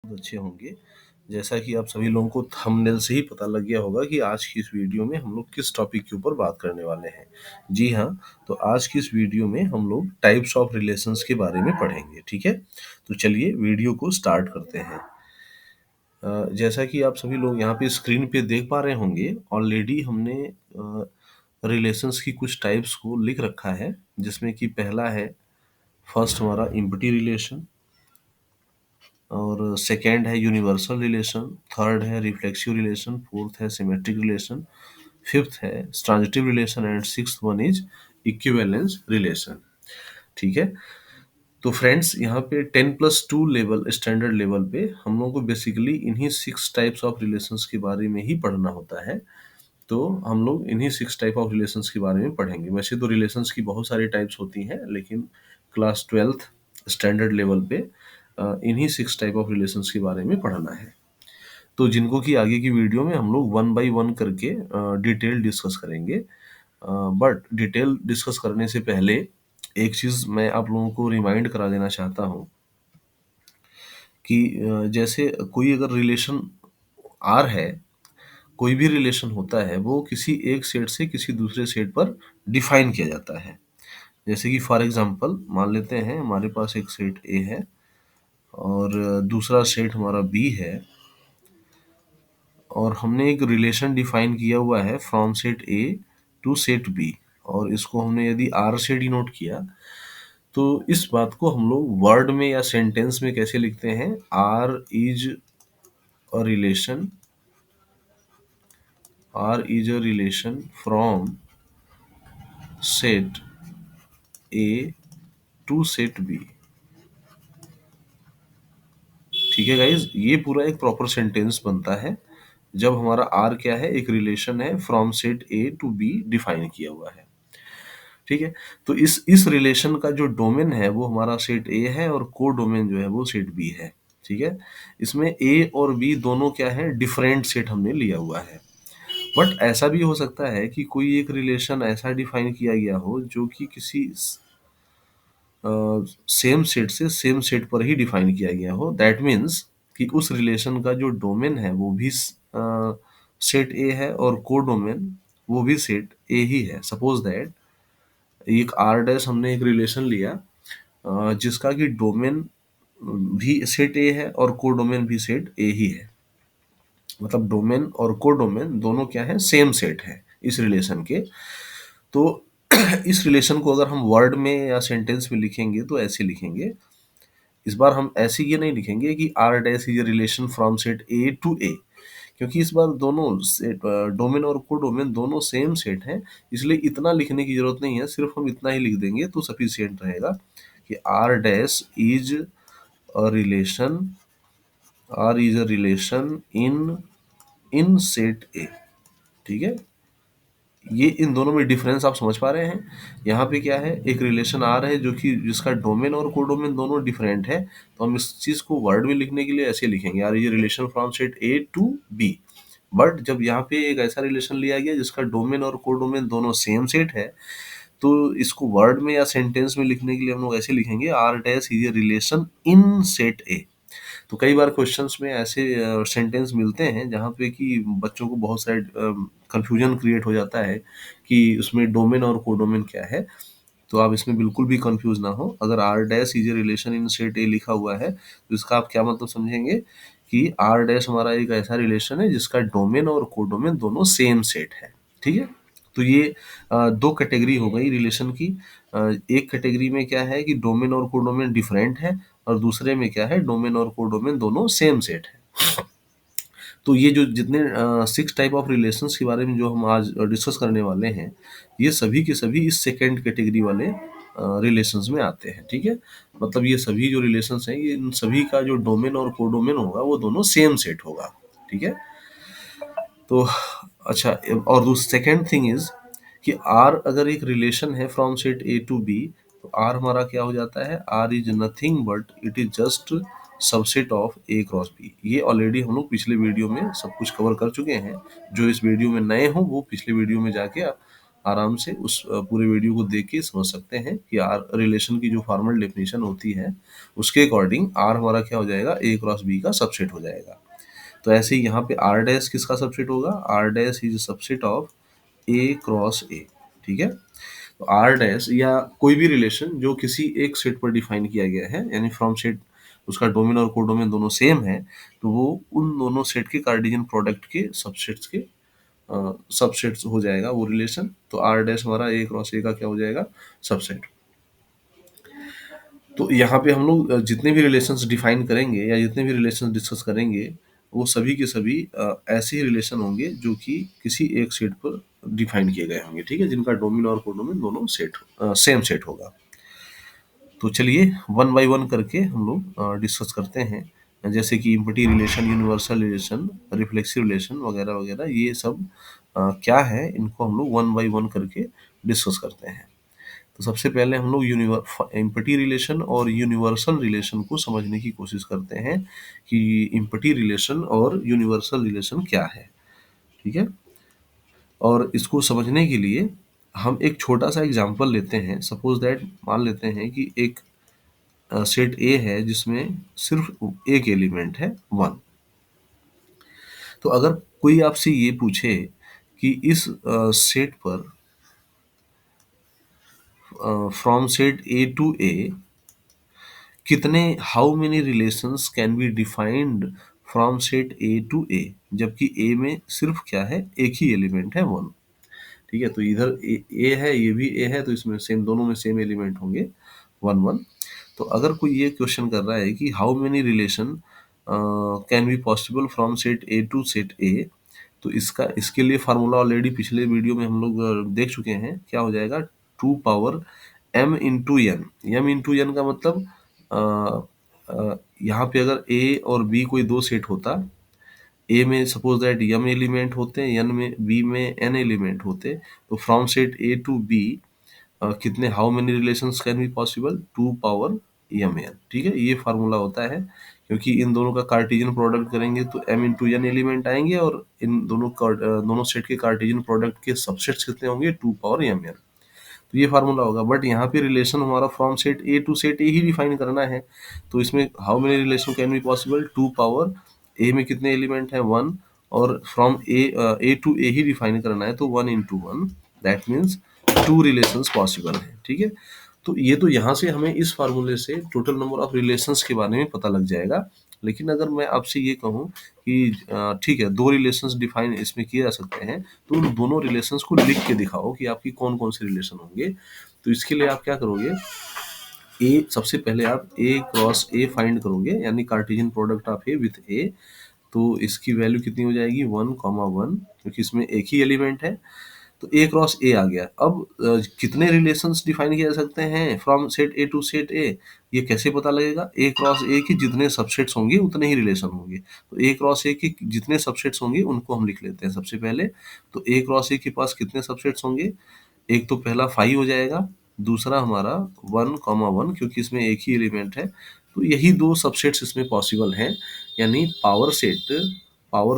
बहुत अच्छे होंगे। जैसा कि आप सभी लोगों को थंबनेल से ही पता लग गया होगा कि आज की इस वीडियो में हम लोग किस टॉपिक के ऊपर बात करने वाले हैं। जी हाँ, तो आज की इस वीडियो में हम लोग टाइप्स ऑफ रिलेशंस के बारे में पढ़ेंगे, ठीक है? तो चलिए वीडियो को स्टार्ट करते हैं। जैसा कि आप सभी लोग यहाँ पे स्क्रीन पे देख पा रहे होंगे, ऑलरेडी हमने रिलेशंस की कुछ टाइप्स को लिख रखा है, जिसमें कि पहला है फर्स्ट हमारा एम्प्टी रिलेशन, और सेकेंड है यूनिवर्सल रिलेशन, थर्ड है रिफ्लेक्सिव रिलेशन, फोर्थ है सिमेट्रिक रिलेशन, फिफ्थ है transitive relation and sixth one is equivalence relation. ठीक है, तो फ्रेंड्स यहाँ पे 10+2 लेवल स्टैंडर्ड लेवल पे हम लोगों को बेसिकली इन्हीं 6 टाइप्स ऑफ रिलेशंस के बारे में ही पढ़ना होता है। तो हम लोग इन्हीं 6 टाइप ऑफ रिलेशंस के बारे में पढ़ेंगे। वैसे तो रिलेशंस की बहुत सारी टाइप्स होती हैं, लेकिन क्लास 12th स्टैंडर्ड लेवल पे इन्हीं 6 टाइप ऑफ रिलेशंस के बारे में पढ़ना है। तो जिनको कि आगे की वीडियो में हम लोग वन बाय वन करके डिटेल डिस्कस करेंगे। बट डिटेल डिस्कस करने से पहले एक चीज़ मैं आप लोगों को रिमाइंड करा देना चाहता हूँ कि जैसे कोई अगर रिलेशन आर है, कोई भी रिलेशन होता है वो किसी एक सेट से किसी दूसरे सेट पर डिफाइन किया जाता है। जैसे कि फॉर एग्जांपल मान लेते हैं हमारे पास एक सेट ए है और दूसरा सेट हमारा बी है, और हमने एक रिलेशन डिफाइन किया हुआ है from set A to set B, और इसको हमने यदि आर से डिनोट किया तो इस बात को हम लोग वर्ड में या सेंटेंस में कैसे लिखते हैं? R is a relation, R is a relation from set A to set B. ठीक है गाइज, ये पूरा एक प्रॉपर सेंटेंस बनता है जब हमारा आर क्या है, एक रिलेशन है from set A to B define किया हुआ है। ठीक है, तो इस रिलेशन का जो डोमेन है वो हमारा सेट ए है और को डोमेन जो है वो सेट बी है। ठीक है, इसमें ए और बी दोनों क्या है, डिफरेंट सेट हमने लिया हुआ है। बट ऐसा भी हो सकता है कि कोई एक रिलेशन ऐसा डिफाइन किया गया हो जो कि किसी सेम सेट से सेम सेट पर ही डिफाइन किया गया हो। दैट मीन्स कि उस रिलेशन का जो डोमेन है वो भी सेट ए है और को डोमेन वो भी सेट ए ही है। सपोज दैट एक आर डैश हमने एक रिलेशन लिया जिसका कि डोमेन भी सेट ए है और को डोमेन भी सेट ए ही है। मतलब डोमेन और को डोमेन दोनों क्या है, सेम सेट है इस रिलेशन के। तो इस रिलेशन को अगर हम वर्ड में या सेंटेंस में लिखेंगे तो ऐसे लिखेंगे। इस बार हम ऐसे ये नहीं लिखेंगे कि R dash is a relation from set A to A, क्योंकि इस बार दोनों सेट डोमेन और को डोमेन दोनों सेम सेट हैं, इसलिए इतना लिखने की जरूरत नहीं है। सिर्फ हम इतना ही लिख देंगे तो सफिशिएंट रहेगा कि R dash is a relation, R is a relation in in set A. ठीक है, ये इन दोनों में डिफरेंस आप समझ पा रहे हैं? यहाँ पे क्या है, एक रिलेशन आर है जो कि जिसका डोमेन और कोडोमेन दोनों डिफरेंट है, तो हम इस चीज को वर्ड में लिखने के लिए ऐसे लिखेंगे, आर ये relation from set A to B. But जब यहाँ पे एक ऐसा रिलेशन लिया गया जिसका डोमेन और कोडोमेन दोनों सेम सेट है, तो इसको वर्ड में या सेंटेंस में लिखने के लिए हम लोग ऐसे लिखेंगे, R dash is a relation in set A. तो कई बार क्वेश्चंस में ऐसे सेंटेंस मिलते हैं जहाँ पे कि बच्चों को बहुत सारे कंफ्यूजन क्रिएट हो जाता है कि उसमें डोमेन और कोडोमेन क्या है। तो आप इसमें बिल्कुल भी कंफ्यूज ना हो। अगर R dash is a relation in set A लिखा हुआ है तो इसका आप क्या मतलब समझेंगे कि आर डैश हमारा एक ऐसा रिलेशन है जिसका डोमेन और कोडोमेन दोनों सेम सेट है। ठीक है, तो ये दो कैटेगरी हो गई रिलेशन की। एक कैटेगरी में क्या है कि डोमेन और कोडोमेन डिफरेंट है, और दूसरे में क्या है, डोमेन और कोडोमेन दोनों सेम सेट है। तो ये जो जितने 6 टाइप ऑफ रिलेशंस के बारे में जो हम आज डिस्कस करने वाले हैं, ये सभी के सभी इस सेकेंड कैटेगरी वाले रिलेशंस में आते हैं। ठीक है, मतलब ये सभी जो रिलेशंस हैं, ये इन सभी का जो डोमेन और कोडोमेन होगा वो दोनों सेम सेट होगा। ठीक है, तो अच्छा, और सेकेंड थिंग इज कि आर अगर एक रिलेशन है from set A to B, तो आर हमारा क्या हो जाता है, R is nothing but it is just subset of A cross B. ये ऑलरेडी हम लोग पिछले वीडियो में सब कुछ कवर कर चुके हैं। जो इस वीडियो में नए हो वो पिछले वीडियो में जाके आराम से उस पूरे वीडियो को देख के समझ सकते हैं कि आर रिलेशन की जो फॉर्मल डेफिनेशन होती है उसके अकॉर्डिंग आर हमारा क्या हो जाएगा, ए क्रॉस बी का सबसेट हो जाएगा। तो ऐसे ही यहाँ पे आर डैश किसका सबसेट होगा, R dash is subset of A cross A. ठीक है, तो आर डैश या कोई भी रिलेशन जो किसी एक सेट पर डिफाइन किया गया है, यानी फ्रॉम सेट उसका डोमेन और कोडोमेन दोनों सेम है, तो वो उन दोनों सेट के कार्टेशियन प्रोडक्ट के सबसेट्स के सबसेट्स हो जाएगा वो रिलेशन। तो आर डैश हमारा ए क्रॉस ए का क्या हो जाएगा, सबसेट। तो यहाँ पे हम लोग जितने भी रिलेशंस डिफाइन करेंगे या जितने भी रिलेशंस डिस्कस करेंगे वो सभी के सभी ऐसे ही रिलेशन होंगे जो कि किसी एक सेट पर डिफाइन किए गए होंगे। ठीक है, जिनका डोमेन और कोडोमेन दोनों सेट सेम सेट होगा। तो चलिए वन बाय वन करके हम लोग डिस्कस करते हैं, जैसे कि empty relation, universal relation, reflexive relation वगैरह वगैरह, ये सब क्या है, इनको हम लोग वन बाय वन करके डिस्कस करते हैं। तो सबसे पहले हम लोग इम्पटी रिलेशन और यूनिवर्सल रिलेशन को समझने की कोशिश करते हैं कि इम्पटी रिलेशन और यूनिवर्सल रिलेशन क्या है। ठीक है, और इसको समझने के लिए हम एक छोटा सा एग्जांपल लेते हैं। सपोज दैट मान लेते हैं कि एक सेट ए है जिसमें सिर्फ एक एलिमेंट है 1। तो अगर कोई आपसे ये पूछे कि इस सेट पर from set A to A कितने how many relations can be defined from set A to A, जबकि ए में सिर्फ क्या है, एक ही एलिमेंट है 1। ठीक है, तो इधर ए है, ये भी ए है, तो इसमें सेम, दोनों में सेम एलिमेंट होंगे 1 1। तो अगर कोई ये क्वेश्चन कर रहा है कि how many relation can be possible from set A to set A, तो इसके लिए फार्मूला ऑलरेडी पिछले वीडियो में हम लोग देख चुके हैं। क्या हो जाएगा, 2 power m into N. m into N का मतलब यहाँ पे अगर a और b कोई दो सेट होता, ए में सपोज दैट m एलिमेंट होते, n में b में n एलिमेंट होते, तो from set A to B कितने, how many relations can be possible, 2 power M N. ठीक है, ये फार्मूला होता है, क्योंकि इन दोनों का कार्टेशियन प्रोडक्ट करेंगे तो m इंटू एन एलिमेंट आएंगे, और इन दोनों सेट के कार्टेशियन प्रोडक्ट के सबसेट्स कितने होंगे, 2 पावर एम एन। तो ये फार्मूला होगा। बट यहाँ पे रिलेशन हमारा from set A to set A ही डिफाइन करना है, तो इसमें how many relation can be possible, 2 power A में कितने एलिमेंट है 1, और फ्रॉम ए टू ए ही डिफाइन करना है, तो 1 into 1, that means 2 relations possible है। ठीक है, तो ये तो यहाँ से हमें इस फार्मूले से टोटल नंबर ऑफ रिलेशंस के बारे में पता लग जाएगा। लेकिन अगर मैं आपसे ये कहूँ कि ठीक है, 2 रिलेशंस डिफाइन इसमें किए जा सकते हैं, तो उन दोनों रिलेशंस को लिख के दिखाओ कि आपकी कौन कौन से रिलेशन होंगे। तो इसके लिए आप क्या करोगे, ए सबसे पहले आप ए क्रॉस ए फाइंड करोगे, यानी Cartesian product of A with A. तो इसकी वैल्यू कितनी हो जाएगी, 1 1, क्योंकि इसमें एक ही एलिमेंट है, तो ए क्रॉस ए आ गया। अब कितने रिलेशंस डिफाइन किए जा सकते हैं from set A to set A, ये कैसे पता लगेगा, ए क्रॉस ए के जितने सबसेट्स होंगे उतने ही रिलेशन होंगे। तो ए क्रॉस ए के जितने सबसेट्स होंगे उनको हम लिख लेते हैं सबसे पहले। तो ए क्रॉस ए के पास कितने सबसेट्स होंगे, एक तो पहला 5 हो जाएगा, दूसरा हमारा 1 1, क्योंकि इसमें एक ही एलिमेंट है, तो यही दो सबसेट्स इसमें पॉसिबल हैं। यानी power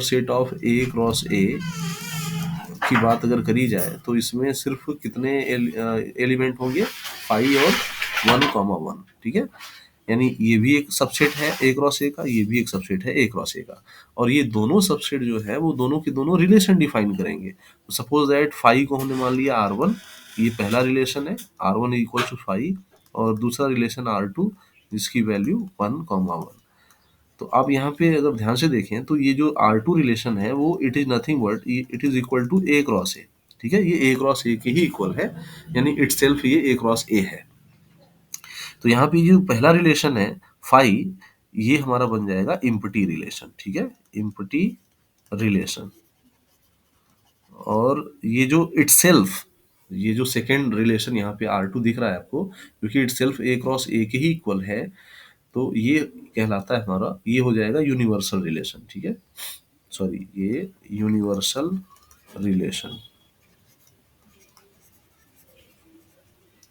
set of A cross ए की बात अगर करी जाए तो इसमें सिर्फ कितने एलिमेंट होंगे, 5 और 1 1। ठीक है, यानी ये भी एक सबसेट है ए क्रॉस ए का, ये भी एक सबसेट है ए क्रॉस ए का, और ये दोनों सबसेट जो है वो दोनों के दोनों रिलेशन डिफाइन करेंगे। तो सपोज दैट 5 को हमने मान लिया R1, ये पहला रिलेशन है, R1 इक्वल टू 5, और दूसरा रिलेशन R2 जिसकी वैल्यू 1 1। तो आप यहाँ पे अगर ध्यान से देखें तो ये जो R2 रिलेशन है वो it is nothing but it is equal to A cross A. ठीक है, ये ए क्रॉस ए के ही इक्वल है, यानी इट सेल्फ ये ए क्रॉस ए है। तो यहाँ पे ये पहला रिलेशन है 5, ये हमारा बन जाएगा इम्पटी रिलेशन। ठीक है, इम्पटी रिलेशन। और ये जो इटसेल्फ, ये जो सेकेंड रिलेशन यहाँ पे R2 दिख रहा है आपको, क्योंकि इटसेल्फ ए क्रॉस ए के ही इक्वल है, तो ये कहलाता है हमारा, ये हो जाएगा यूनिवर्सल रिलेशन। ठीक है, सॉरी, ये universal relation,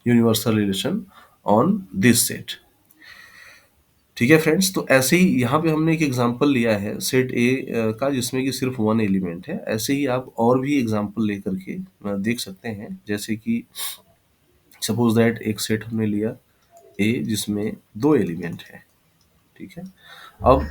universal relation on this set. ठीक है फ्रेंड्स, तो ऐसे ही यहाँ पे हमने एक एग्जांपल लिया है सेट ए का, जिसमें कि सिर्फ वन एलिमेंट है। ऐसे ही आप और भी एग्जांपल लेकर के देख सकते हैं। जैसे कि सपोज दैट एक सेट हमने लिया ए जिसमें दो एलिमेंट है। ठीक है, अब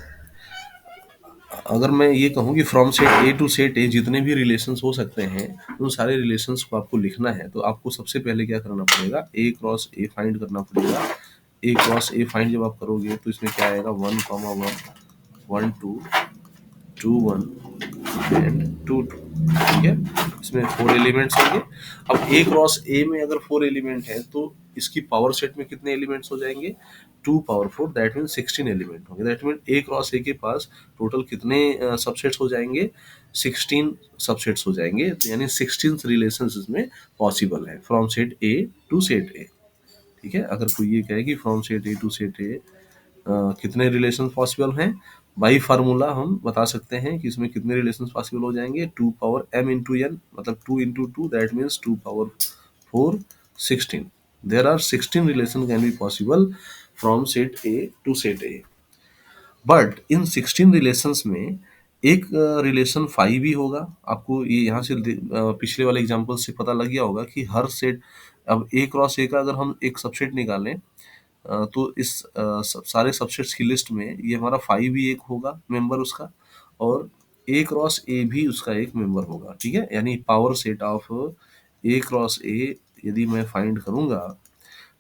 अगर मैं ये कहूँ कि from set A to set A जितने भी रिलेशंस हो सकते हैं, उन सारे रिलेशंस को आपको लिखना है। तो आपको सबसे पहले क्या करना पड़ेगा, ए क्रॉस ए फाइंड करना पड़ेगा। ए क्रॉस ए फाइंड जब आप करोगे तो इसमें क्या आएगा, 1, 1, 1, 2, 2, 1 एंड 2, 2। ठीक है, इसमें 4 एलिमेंट्स होंगे। अब ए क्रॉस ए में अगर 4 एलिमेंट है तो इसकी पावर सेट में कितने एलिमेंट्स हो जाएंगे, 2 पावर 4, दैट मीन 16 एलिमेंट होंगे। दैट मीन ए क्रॉस ए के पास टोटल कितने सबसेट्स हो जाएंगे, 16 सबसेट्स हो जाएंगे। तो यानी 16 रिलेशन इसमें पॉसिबल है from set A to set A. ठीक है, अगर कोई ये कहे कि from set A to set A कितने रिलेशन पॉसिबल हैं, बाई फार्मूला हम बता सकते हैं कि इसमें कितने रिलेशन पॉसिबल हो जाएंगे, 2 पावर m इंटू n, मतलब 2 into 2, that means 2 power 4, 16। There are 16 relation can be possible from set A to set A. But in 16 relations में एक रिलेशन फाई भी होगा। आपको ये यहाँ से पिछले वाले एग्जांपल से पता लग गया होगा कि हर सेट, अब ए क्रॉस ए का अगर हम एक सबसेट निकालें तो इस सारे सबसेट्स की लिस्ट में ये हमारा फाई भी एक होगा मेंबर उसका, और ए क्रॉस ए भी उसका एक मेंबर होगा। ठीक है, यानी power set of A cross ए यदि मैं फाइंड करूंगा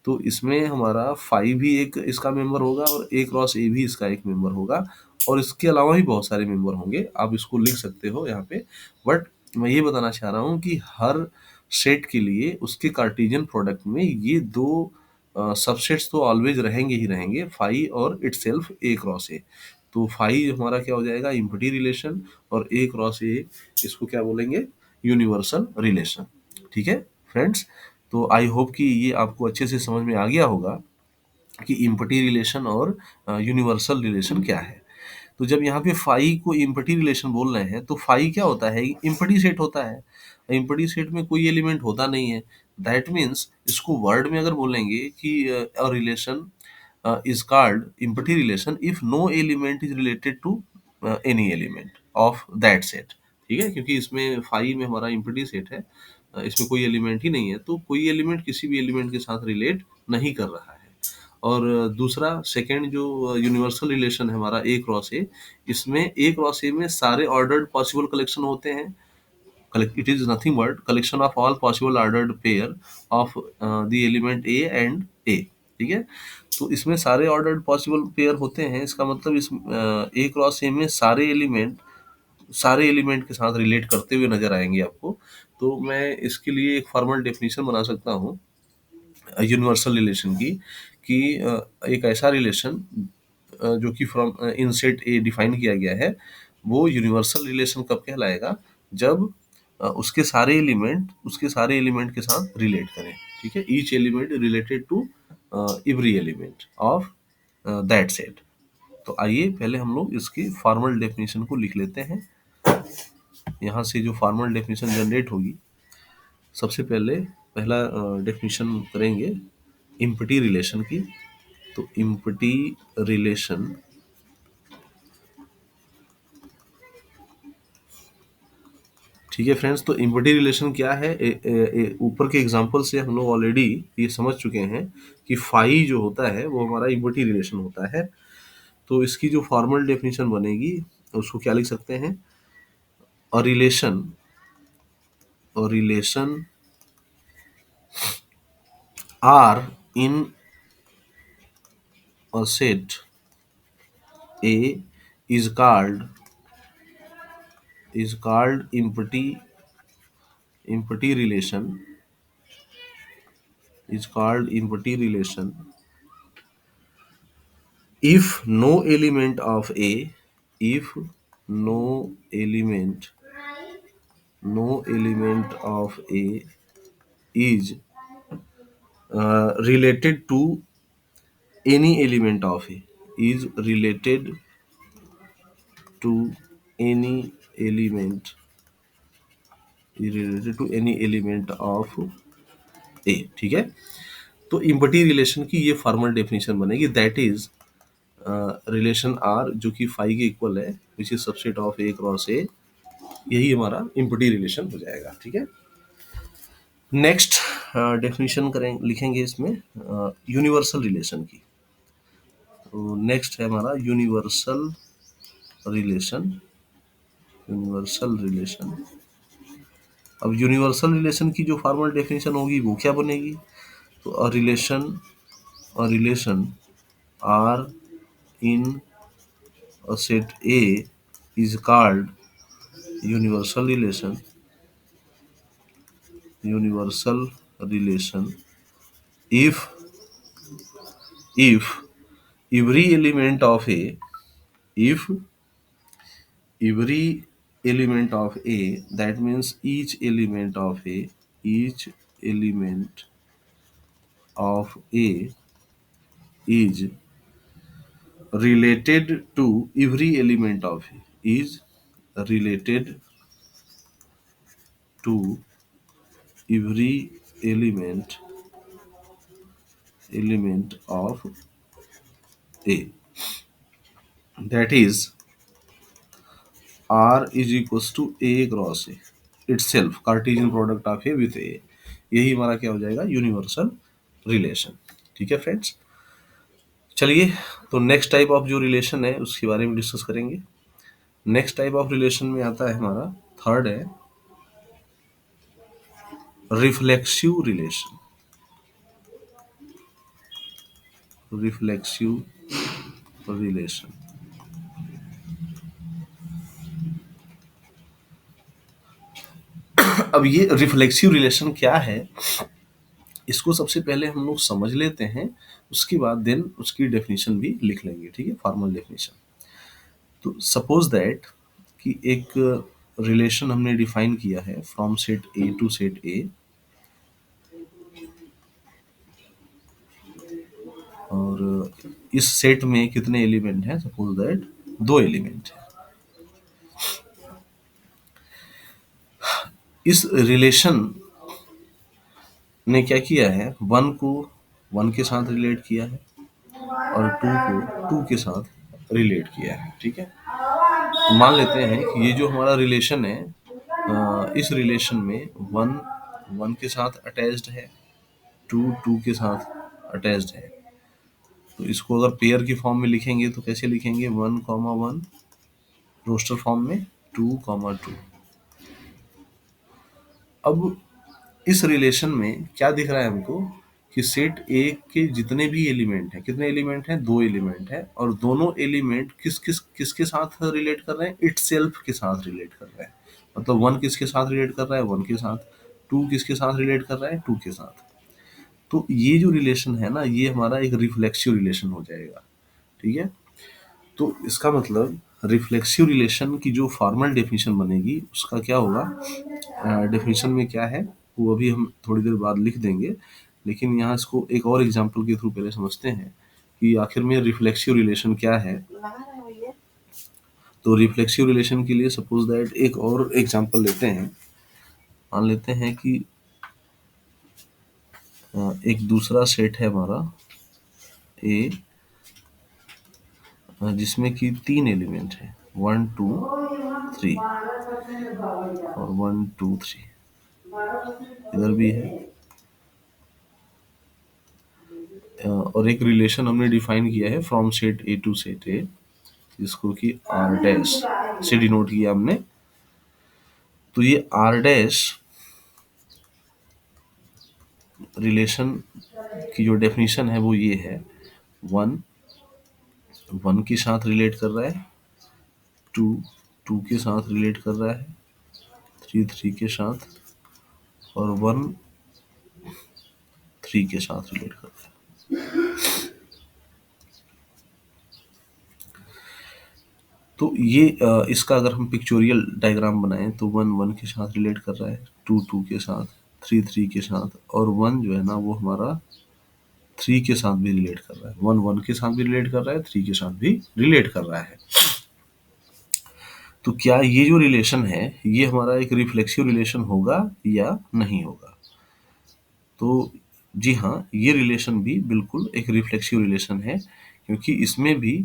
तो इसमें हमारा फाइव भी एक इसका मेंबर होगा और ए क्रॉस ए भी इसका एक मेंबर होगा, और इसके अलावा भी बहुत सारे मेंबर होंगे। आप इसको लिख सकते हो यहाँ पे। बट मैं ये बताना चाह रहा हूँ कि हर सेट के लिए उसके कार्टेशियन प्रोडक्ट में ये दो सबसेट्स तो ऑलवेज रहेंगे ही रहेंगे, फाई और इटसेल्फ ए क्रॉस ए। तो फाई हमारा क्या हो जाएगा, इम्पटी रिलेशन, और ए क्रॉस ए इसको क्या बोलेंगे, यूनिवर्सल रिलेशन। ठीक है फ्रेंड्स, तो आई होप कि ये आपको अच्छे से समझ में आ गया होगा कि इम्पटी रिलेशन और यूनिवर्सल रिलेशन क्या है। तो जब यहाँ पे फाई को इम्पटी रिलेशन बोल रहे हैं तो फाई क्या होता है, इम्पटी सेट होता है। इम्पटी सेट में कोई एलिमेंट होता नहीं है। दैट मीन्स इसको वर्ड में अगर बोलेंगे कि a relation is called empty relation if no element is related to any element of that set। ठीक है, क्योंकि इसमें फाई में हमारा empty सेट है, इसमें कोई एलिमेंट ही नहीं है, तो कोई एलिमेंट किसी भी एलिमेंट के साथ रिलेट नहीं कर रहा है। और दूसरा सेकंड जो यूनिवर्सल रिलेशन है हमारा ए क्रॉस ए, इसमें ए क्रॉस ए में सारे ऑर्डर्ड पॉसिबल कलेक्शन होते हैं। It is nothing but collection of all possible ordered pair of the element A and A. ठीक है, तो इसमें सारे ऑर्डर्ड पॉसिबल पेयर होते हैं। इसका मतलब इस ए क्रॉस ए में सारे एलिमेंट के साथ रिलेट करते हुए नजर आएंगे आपको। तो मैं इसके लिए एक फॉर्मल डेफिनेशन बना सकता हूँ यूनिवर्सल रिलेशन की, कि एक ऐसा रिलेशन जो कि from in set A define किया गया है, वो यूनिवर्सल रिलेशन कब कहलाएगा, जब उसके सारे एलिमेंट के साथ रिलेट करें। ठीक है, each element related to every element of that set. तो आइए पहले हम लोग इसकी फॉर्मल डेफिनेशन को लिख लेते हैं। यहाँ से जो फॉर्मल डेफिनेशन जनरेट होगी, सबसे पहले पहला डेफिनेशन करेंगे इम्पटी रिलेशन की। तो इम्पटी रिलेशन ठीक है फ्रेंड्स, तो इम्पटी रिलेशन क्या है, ऊपर के एग्जांपल से हम लोग ऑलरेडी ये समझ चुके हैं कि फाई जो होता है वो हमारा इम्पटी रिलेशन होता है। तो इसकी जो फॉर्मल डेफिनेशन बनेगी उसको क्या लिख सकते हैं, a relation R in a set A is called empty relation, is called empty relation if no element of A, if no element no element of A is related to any element of A, is related to any element is related to any element of A। ठीक है, तो empty relation की ये formal definition बनेगी, that is relation are जो कि phi के equal है, which is subset of A cross ए, यही हमारा इम्पटी रिलेशन हो जाएगा। ठीक है, नेक्स्ट डेफिनेशन करें, लिखेंगे इसमें यूनिवर्सल रिलेशन की। तो नेक्स्ट है हमारा यूनिवर्सल रिलेशन। यूनिवर्सल रिलेशन, अब यूनिवर्सल रिलेशन की जो फॉर्मल डेफिनेशन होगी वो क्या बनेगी? तो a relation R in a set A is called universal relation. Universal relation if every element of A, if every element of A, that means each element of A is related to every element of A, is related to every element of A. That is R is equals to A cross A itself, Cartesian product of A with A, यही हमारा क्या हो जाएगा? Universal relation. ठीक है friends, चलिए तो next type of जो रिलेशन है उसके बारे में डिस्कस करेंगे। नेक्स्ट टाइप ऑफ रिलेशन में आता है हमारा थर्ड है रिफ्लेक्सिव रिलेशन। रिफ्लेक्सिव रिलेशन, अब ये रिफ्लेक्सिव रिलेशन क्या है, इसको सबसे पहले हम लोग समझ लेते हैं, उसके बाद देन उसकी डेफिनेशन भी लिख लेंगे। ठीक है, फॉर्मल डेफिनेशन। तो सपोज दैट कि एक रिलेशन हमने डिफाइन किया है from set A to set A, और इस सेट में कितने एलिमेंट हैं? सपोज दैट 2 एलिमेंट हैं। इस रिलेशन ने क्या किया है? 1 को 1 के साथ रिलेट किया है और 2 को 2 के साथ रिलेट किया है। ठीक है, तो मान लेते हैं कि ये जो हमारा रिलेशन है, इस रिलेशन में 1 1 के साथ अटैच्ड है, 2 2 के साथ अटैच्ड है। तो इसको अगर पेयर की फॉर्म में लिखेंगे तो कैसे लिखेंगे? 1 कॉमा 1 रोस्टर फॉर्म में, 2 कॉमा 2। अब इस रिलेशन में क्या दिख रहा है हमको कि सेट ए के जितने भी एलिमेंट हैं, कितने एलिमेंट हैं? 2 एलिमेंट हैं, और दोनों एलिमेंट किसके साथ रिलेट कर रहे हैं? इटसेल्फ के साथ रिलेट कर रहे हैं। मतलब 1 किसके साथ रिलेट कर रहा है? 1 के साथ। 2 किसके साथ रिलेट कर रहा है? 2 के साथ। तो ये जो रिलेशन है ना, ये हमारा एक रिफ्लेक्सिव रिलेशन हो जाएगा। ठीक है, तो इसका मतलब रिफ्लेक्सिव रिलेशन की जो फॉर्मल डेफिनेशन बनेगी उसका क्या होगा? डेफिनेशन में क्या है वो अभी हम थोड़ी देर बाद लिख देंगे, लेकिन यहाँ इसको एक और एग्जांपल के थ्रू पहले समझते हैं कि आखिर में रिफ्लेक्सिव रिलेशन क्या है। तो रिफ्लेक्सिव रिलेशन के लिए सपोज दैट एक और एग्जांपल लेते हैं। मान लेते हैं कि एक दूसरा सेट है हमारा ए, जिसमें कि 3 एलिमेंट है, 1 2 3, और 1 2 3 इधर भी है। और एक रिलेशन हमने डिफाइन किया है from set A to set A, जिसको कि आर डैश से डिनोट किया हमने। तो ये आर डैश रिलेशन की जो डेफिनेशन है वो ये है, 1 1 के साथ रिलेट कर रहा है, 2 2 के साथ रिलेट कर रहा है, 3 3 के साथ, और 1 3 के साथ रिलेट कर रहा है। तो ये इसका अगर हम पिक्चोरियल डायग्राम बनाएं तो 1 1 के साथ रिलेट कर रहा है, 2 2 के साथ, 3 3 के साथ, और 1 जो है ना वो हमारा 3 के साथ भी रिलेट कर रहा है। 1 1 के साथ भी रिलेट कर रहा है, 3 के साथ भी रिलेट कर रहा है। तो क्या ये जो रिलेशन है ये हमारा एक रिफ्लेक्सिव रिलेशन होगा या नहीं होगा? तो जी हाँ, ये रिलेशन भी बिल्कुल एक रिफ्लेक्सिव रिलेशन है, क्योंकि इसमें भी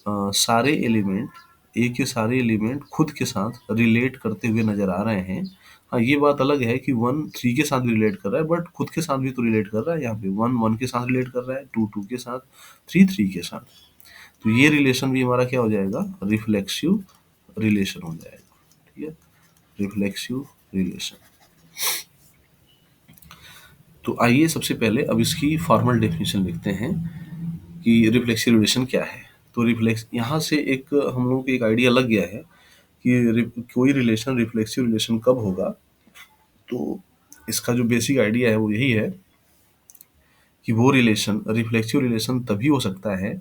सारे एलिमेंट, ए के सारे एलिमेंट खुद के साथ रिलेट करते हुए नजर आ रहे हैं। हाँ, ये बात अलग है कि वन थ्री के साथ भी रिलेट कर रहा है, बट खुद के साथ भी तो रिलेट कर रहा है। यहाँ पे वन वन के साथ रिलेट कर रहा है, टू टू के साथ, थ्री थ्री के साथ। तो ये रिलेशन भी हमारा क्या हो जाएगा, रिफ्लेक्सिव रिलेशन हो जाएगा। ठीक है, रिफ्लेक्सिव रिलेशन। तो आइए सबसे पहले अब इसकी फॉर्मल डेफिनेशन लिखते हैं कि रिफ्लेक्सिव रिलेशन क्या है। तो रिफ्लेक्स, यहाँ से एक हम लोगों को एक आइडिया लग गया है कि कोई रिलेशन रिफ्लेक्सिव रिलेशन कब होगा। तो इसका जो बेसिक आइडिया है वो यही है कि वो रिलेशन रिफ्लेक्सिव रिलेशन तभी हो सकता है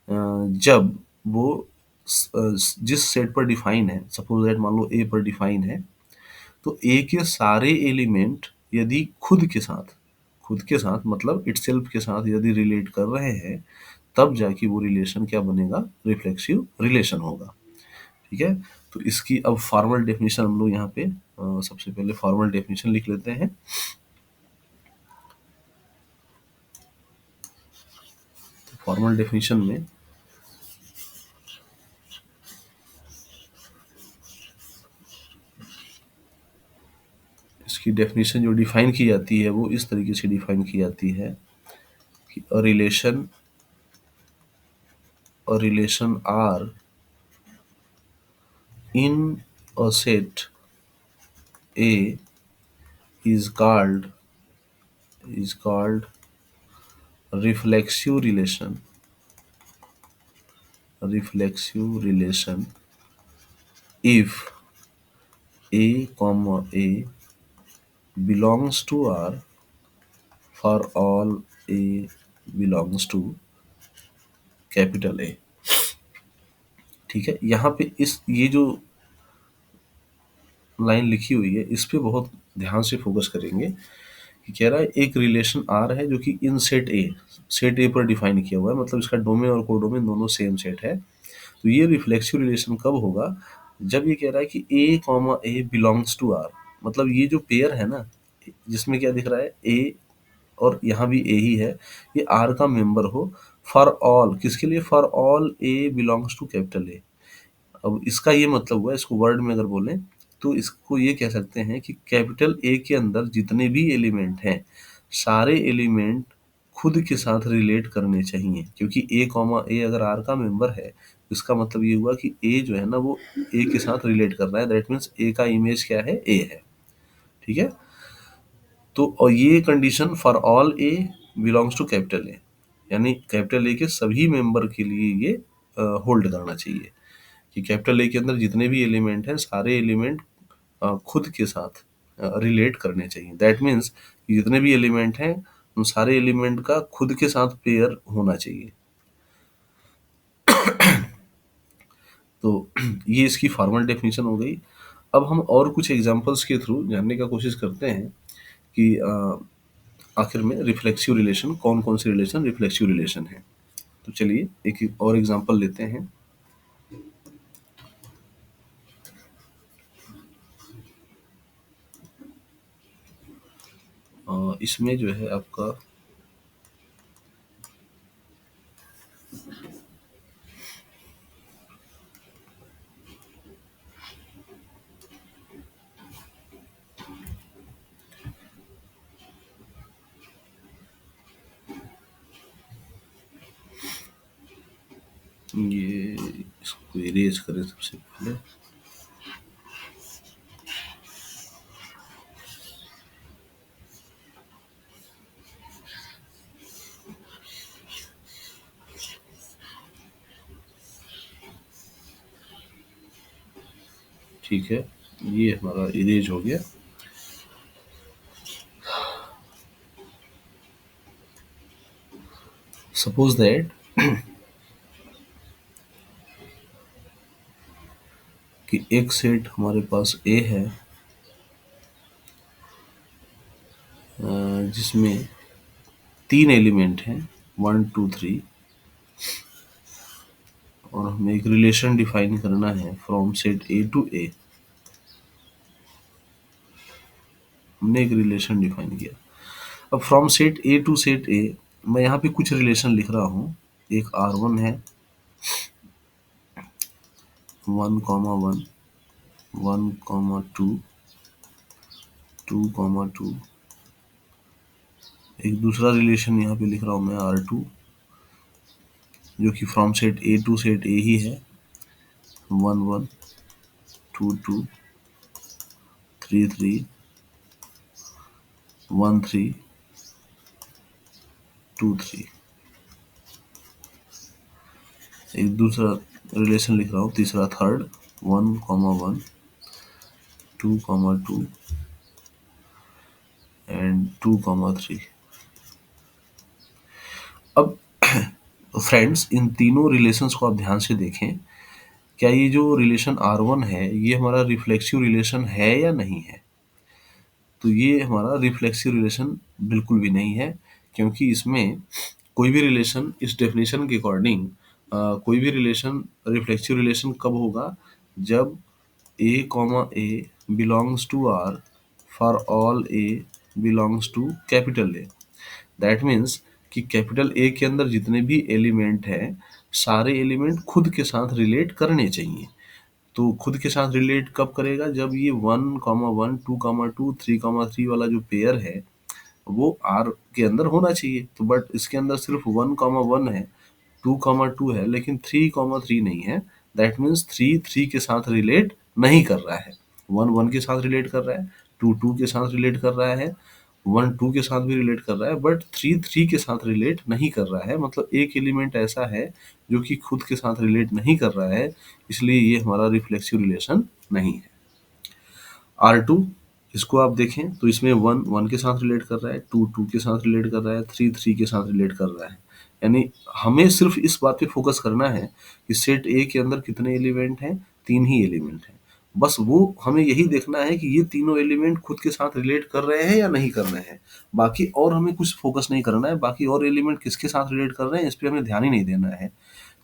जब वो जिस सेट पर डिफाइन है, सपोज दैट मान लो ए पर डिफाइन है, तो ए के सारे एलिमेंट यदि खुद के साथ मतलब इटसेल्फ के साथ यदि रिलेट कर रहे हैं, तब जाके वो रिलेशन क्या बनेगा, रिफ्लेक्सिव रिलेशन होगा। ठीक है, तो इसकी अब फॉर्मल डेफिनेशन हम लोग यहाँ पे सबसे पहले फॉर्मल डेफिनेशन लिख लेते हैं। फॉर्मल डेफिनेशन में इसकी डेफिनेशन जो डिफाइन की जाती है वो इस तरीके से डिफाइन की जाती है कि a relation R in a set A is called reflexive relation if A belongs to R for all A belongs to capital A। ठीक है, यहाँ पे इस ये जो लाइन लिखी हुई है इस पे बहुत ध्यान से फोकस करेंगे कि कह रहा है एक रिलेशन आर है जो कि इन सेट ए पर डिफाइन किया हुआ है, मतलब इसका डोमेन और कोडोमेन दोनों सेम सेट है। तो ये रिफ्लेक्सिव रिलेशन कब होगा, जब ये कह रहा है कि A बिलोंग्स टू आर, मतलब ये जो पेयर है ना, जिसमें क्या दिख रहा है ए और यहाँ भी ए ही है, ये आर का मेंबर हो फॉर ऑल, किसके लिए, for all a belongs to capital A. अब इसका ये मतलब हुआ, इसको वर्ड में अगर बोलें तो इसको ये कह सकते हैं कि कैपिटल ए के अंदर जितने भी एलिमेंट हैं, सारे एलिमेंट खुद के साथ रिलेट करने चाहिए, क्योंकि ए अगर आर का मेंबर है, इसका मतलब ये हुआ कि ए जो है ना वो ए के साथ रिलेट कर रहा है, दैट मीन्स ए का इमेज क्या है, ए है। ठीक है, तो और ये condition for all a belongs to capital A, यानी कैपिटल ए के सभी मेंबर के लिए ये होल्ड करना चाहिए कि कैपिटल ए के अंदर जितने भी एलिमेंट हैं, सारे एलिमेंट खुद के साथ रिलेट करने चाहिए। दैट मीन्स जितने भी एलिमेंट हैं उन सारे एलिमेंट का खुद के साथ पेयर होना चाहिए। तो ये इसकी फॉर्मल डेफिनेशन हो गई। अब हम और कुछ एग्जांपल्स के थ्रू जानने का कोशिश करते हैं कि आखिर में रिफ्लेक्सिव रिलेशन कौन कौन से रिलेशन रिफ्लेक्सिव रिलेशन है। तो चलिए एक और एग्जांपल लेते हैं। इसमें जो है आपका ये, इसको इरेज करें सबसे पहले। ठीक है, ये हमारा इरेज हो गया। सपोज दैट कि एक सेट हमारे पास ए है जिसमें तीन एलिमेंट हैं, वन टू थ्री, और हमें एक रिलेशन डिफाइन करना है from set A to A. हमने एक रिलेशन डिफाइन किया। अब from set A to set A मैं यहाँ पे कुछ रिलेशन लिख रहा हूँ। एक R1 है 1,1, 1,2, 2,2, एक दूसरा रिलेशन यहाँ पे लिख रहा हूँ मैं R2, जो कि from set A to set A ही है, 1,1, 2,2, 3,3, 1,3, 2,3। एक दूसरा रिलेशन लिख रहा हूँ, तीसरा थर्ड, 1,1, 2,2 एंड 2,3। अब फ्रेंड्स, इन तीनों रिलेशंस को आप ध्यान से देखें। क्या ये जो रिलेशन R1 है ये हमारा रिफ्लेक्सिव रिलेशन है या नहीं है? तो ये हमारा रिफ्लेक्सिव रिलेशन बिल्कुल भी नहीं है, क्योंकि इसमें कोई भी रिलेशन इस डेफिनेशन के अकॉर्डिंग कोई भी रिलेशन रिफ्लेक्सिव रिलेशन कब होगा? जब A, belongs to R for all A belongs to capital A। That means कि कैपिटल ए के अंदर जितने भी एलिमेंट हैं, सारे एलिमेंट खुद के साथ रिलेट करने चाहिए। तो खुद के साथ रिलेट कब करेगा? जब ये 1,1, 2,2, 3,3 वाला जो पेयर है वो आर के अंदर होना चाहिए। तो बट इसके अंदर सिर्फ 1,1 है, 2,2 है, लेकिन 3,3 नहीं है। दैट मीन्स 3 के साथ रिलेट नहीं कर रहा है, 1 के साथ रिलेट कर रहा है, 2 के साथ रिलेट कर रहा है, 1 के साथ भी रिलेट कर रहा है, बट 3 के साथ रिलेट नहीं कर रहा है। मतलब एक एलिमेंट ऐसा है जो कि खुद के साथ रिलेट नहीं कर रहा है, इसलिए ये हमारा रिफ्लेक्सिव रिलेशन नहीं है। R2, इसको आप देखें तो इसमें 1 के साथ रिलेट कर रहा है, 2 के साथ रिलेट कर रहा है, 3 के साथ रिलेट कर रहा है। यानी हमें सिर्फ इस बात पे फोकस करना है कि सेट ए के अंदर कितने एलिमेंट हैं? 3 ही एलिमेंट हैं। बस वो हमें यही देखना है कि ये तीनों एलिमेंट खुद के साथ रिलेट कर रहे हैं या नहीं कर रहे हैं। बाकी और हमें कुछ फोकस नहीं करना है, बाकी और एलिमेंट किसके साथ रिलेट कर रहे हैं इस पर हमें ध्यान ही नहीं देना है।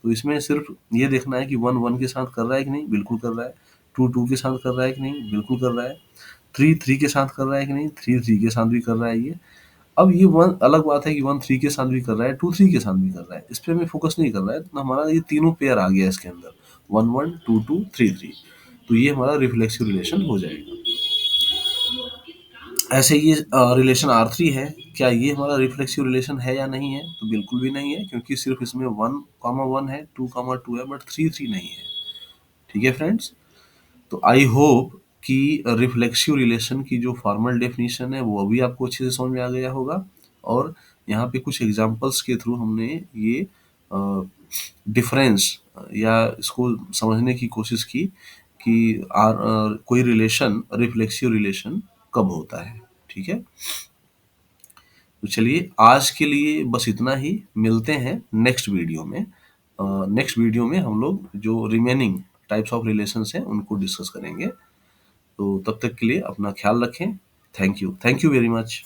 तो इसमें सिर्फ ये देखना है कि 1 के साथ कर रहा है कि नहीं, बिल्कुल कर रहा है। 2 के साथ कर रहा है कि नहीं, बिल्कुल कर रहा है। 3 के साथ कर रहा है कि नहीं, 3 के साथ भी कर रहा है ये। अब ये 1 अलग बात है कि 3 के साथ भी कर रहा है, 2 के साथ भी कर रहा है, इस पे हमें फोकस नहीं कर रहा है। तो हमारा ये तीनों पेयर आ गया इसके अंदर, 1, 2, 3। तो ये हमारा रिफ्लेक्सिव रिलेशन हो जाएगा। ऐसे ये रिलेशन R3 है, क्या ये हमारा रिफ्लेक्सिव रिलेशन है या नहीं है? तो बिल्कुल भी नहीं है, क्योंकि सिर्फ इसमें 1,1 है, 2,2 है, बट 3 नहीं है। ठीक है फ्रेंड्स, तो आई होप कि रिफ्लेक्सिव रिलेशन की जो फॉर्मल डेफिनेशन है वो अभी आपको अच्छे से समझ में आ गया होगा। और यहाँ पे कुछ एग्जांपल्स के थ्रू हमने ये डिफरेंस या इसको समझने की कोशिश की कि कोई रिलेशन रिफ्लेक्सिव रिलेशन कब होता है। ठीक है, तो चलिए आज के लिए बस इतना ही। मिलते हैं नेक्स्ट वीडियो में। नेक्स्ट वीडियो में हम लोग जो रिमेनिंग टाइप्स ऑफ रिलेशंस हैं उनको डिस्कस करेंगे। तो तब तक के लिए अपना ख्याल रखें। Thank you very much.